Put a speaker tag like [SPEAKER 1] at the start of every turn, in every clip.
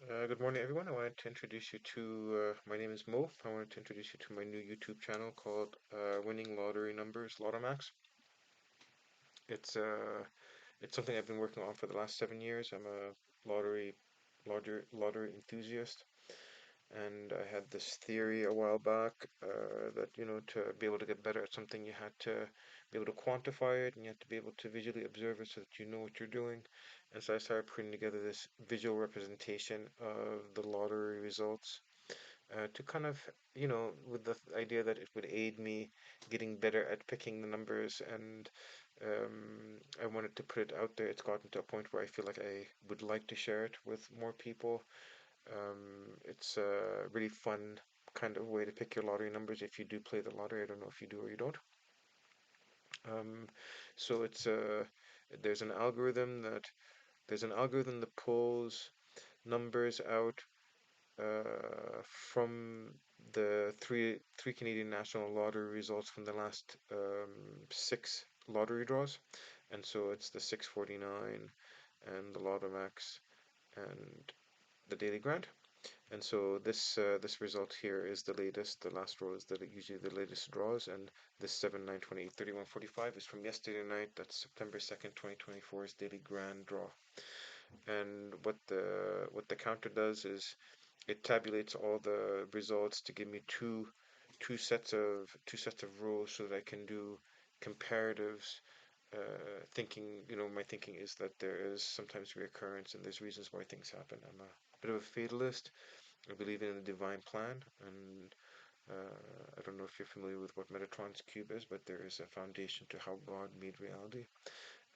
[SPEAKER 1] Good morning, everyone. I wanted to introduce you to my name is Mo. I wanted to introduce you to my new YouTube channel called Winning Lottery Numbers Lotomax. It's uh, it's something I've been working on for the last 7 years. I'm a lottery enthusiast, and I had this theory a while back that to be able to get better at something, you had to be able to quantify it, and you had to be able to visually observe it so that you know what you're doing. And so I started putting together this visual representation of the lottery results to kind of, with the idea that it would aid me getting better at picking the numbers. And I wanted to put it out there. It's gotten to a point where I feel like I would like to share it with more people. It's a really fun kind of way to pick your lottery numbers if you do play the lottery. I don't know if you do or you don't. Um, so there's an algorithm that pulls numbers out from the three Canadian National Lottery results from the last six lottery draws, and so it's the 649 and the Lottomax and the Daily Grant. And so this result here is the latest. The last row is usually the latest draws, and this 7, 9, 28, 31, 45 is from yesterday night. That's September 2nd, 2024's daily grand draw. And what the counter does is it tabulates all the results to give me two sets of rows so that I can do comparatives. Thinking, my thinking is that there is sometimes reoccurrence and there's reasons why things happen. I'm a bit of a fatalist. I believe in a divine plan, and I don't know if you're familiar with what Metatron's cube is, but there is a foundation to how God made reality.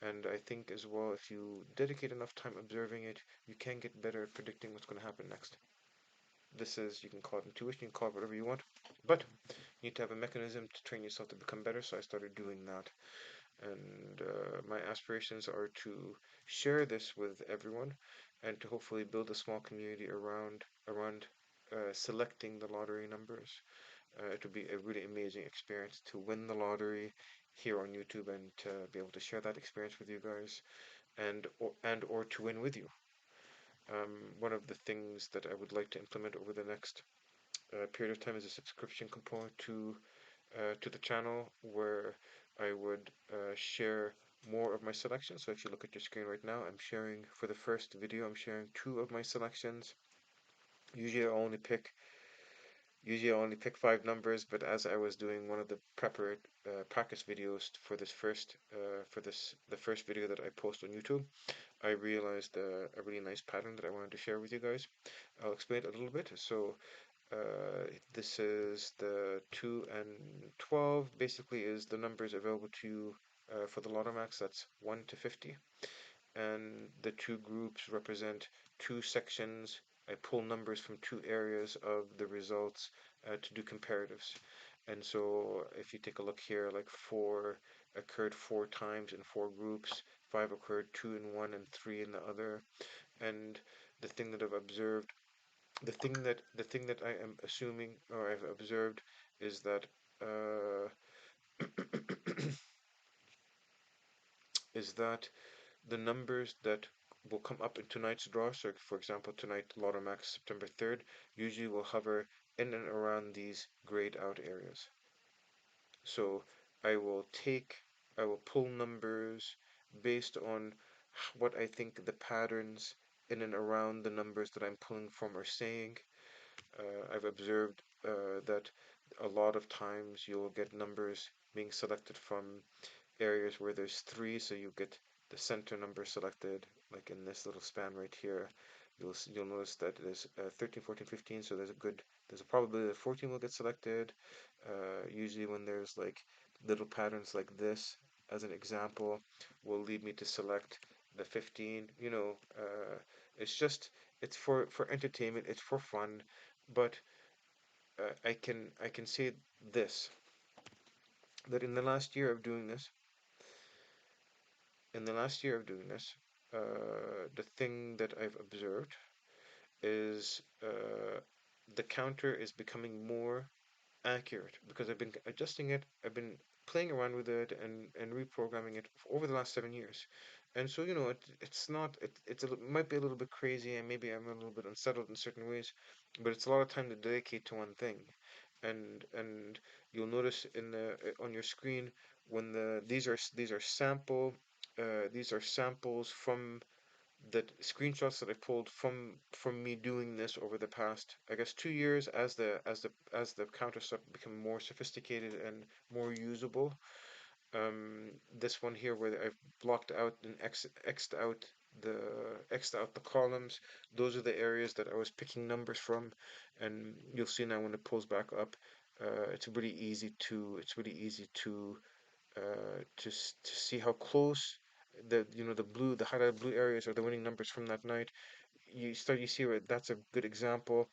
[SPEAKER 1] And I think as well, if you dedicate enough time observing it, you can get better at predicting what's going to happen next. You can call it intuition, you can call it whatever you want, but you need to have a mechanism to train yourself to become better. So I started doing that, and my aspirations are to share this with everyone, and to hopefully build a small community around selecting the lottery numbers. It would be a really amazing experience to win the lottery here on YouTube and to be able to share that experience with you guys, and or to win with you. One of the things that I would like to implement over the next period of time is a subscription component to the channel where I would share more of my selections. So if you look at your screen right now, I'm sharing for the first video, I'm sharing two of my selections. Usually I only pick Usually I only pick five numbers, but as I was doing one of the practice videos for the first video that I post on YouTube, I realized a really nice pattern that I wanted to share with you guys. I'll explain it a little bit. So this is the 2 and 12, basically is the numbers available to you for the Lottomax. That's 1 to 50. And the two groups represent two sections. I pull numbers from two areas of the results to do comparatives. And so if you take a look here, like 4 occurred 4 times in 4 groups, 5 occurred 2 in one and 3 in the other. And the thing that I've observed, the thing that I am assuming or I've observed is that uh, is that the numbers that will come up in tonight's draw. So, for example, tonight, Lotto Max September 3rd, usually will hover in and around these grayed out areas. So, I will take, I will pull numbers based on what I think the patterns in and around the numbers that I'm pulling from are saying. I've observed that a lot of times you'll get numbers being selected from areas where there's three, so you get the center number selected, like in this little span right here. You'll notice that there's 13, 14, 15, so there's a probability that 14 will get selected. Usually when there's like little patterns like this, as an example, will lead me to select the 15. It's just it's for entertainment, it's for fun, but I can say this that in the last year of doing this, the thing that I've observed is the counter is becoming more accurate because I've been adjusting it. I've been playing around with it and reprogramming it over the last 7 years. And so, it's not, might be a little bit crazy, and maybe I'm a little bit unsettled in certain ways, but it's a lot of time to dedicate to one thing. And you'll notice on your screen when these are samples from the screenshots that I pulled from me doing this over the past, I guess, 2 years, as the counter started to become more sophisticated and more usable. This one here where I've blocked out and the xed out the columns. Those are the areas that I was picking numbers from, and you'll see now when it pulls back up, it's really easy to see how close the highlighted blue areas are the winning numbers from that night. You see where that's a good example.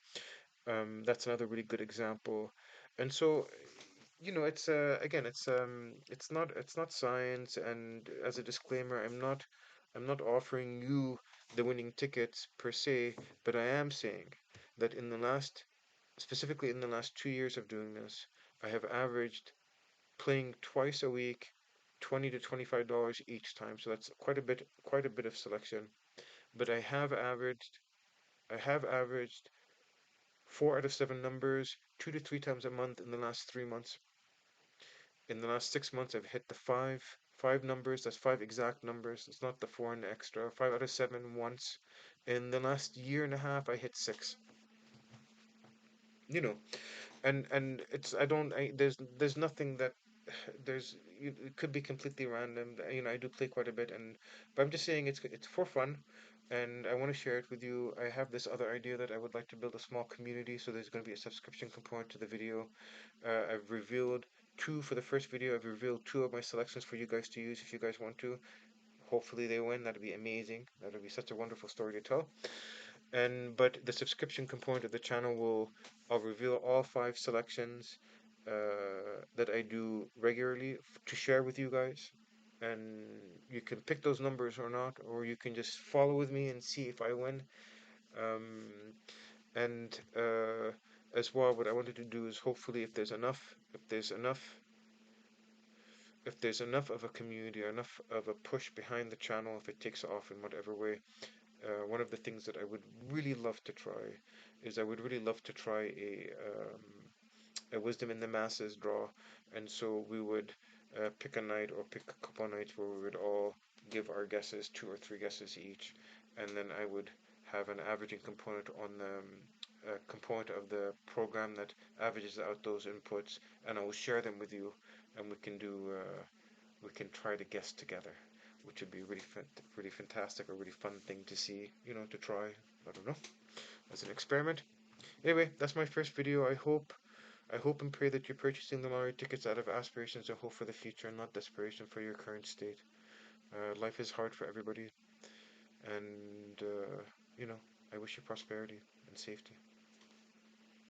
[SPEAKER 1] That's another really good example. And so, it's again, it's not science. And as a disclaimer, I'm not offering you the winning tickets per se, but I am saying that specifically in the last 2 years of doing this, I have averaged playing twice a week, $20 to $25 each time. So that's quite a bit of selection. But I have averaged 4 out of 7 numbers 2 to 3 times a month in the last 3 months. In the last 6 months, I've hit the five numbers. That's five exact numbers. It's not the four and the extra. 5 out of 7 once. In the last year and a half, I hit six. You know, and it's I don't I there's nothing that it could be completely random. I do play quite a bit, but I'm just saying it's for fun, and I want to share it with you. I have this other idea that I would like to build a small community, so there's going to be a subscription component to the video. I've revealed two for the first video. I've revealed two of my selections for you guys to use if you guys want to. Hopefully they win. That'd be amazing. That'd be such a wonderful story to tell. But the subscription component of the channel I'll reveal all five selections that I do regularly to share with you guys. And you can pick those numbers or not, or you can just follow with me and see if I win. Um, and as well, what I wanted to do is hopefully, if there's enough of a community or enough of a push behind the channel, if it takes off in whatever way, one of the things that I would really love to try is I would really love to try a wisdom in the masses draw. And so we would pick a night or pick a couple of nights where we would all give our guesses, two or three guesses each, and then I would have an averaging component on the component of the program that averages out those inputs, and I will share them with you, and we can try to guess together, which would be really fantastic, a really fun thing to see, to try. I don't know, as an experiment. Anyway, that's my first video. I hope and pray that you're purchasing the lottery tickets out of aspirations and hope for the future, and not desperation for your current state. Life is hard for everybody, and I wish you prosperity and safety.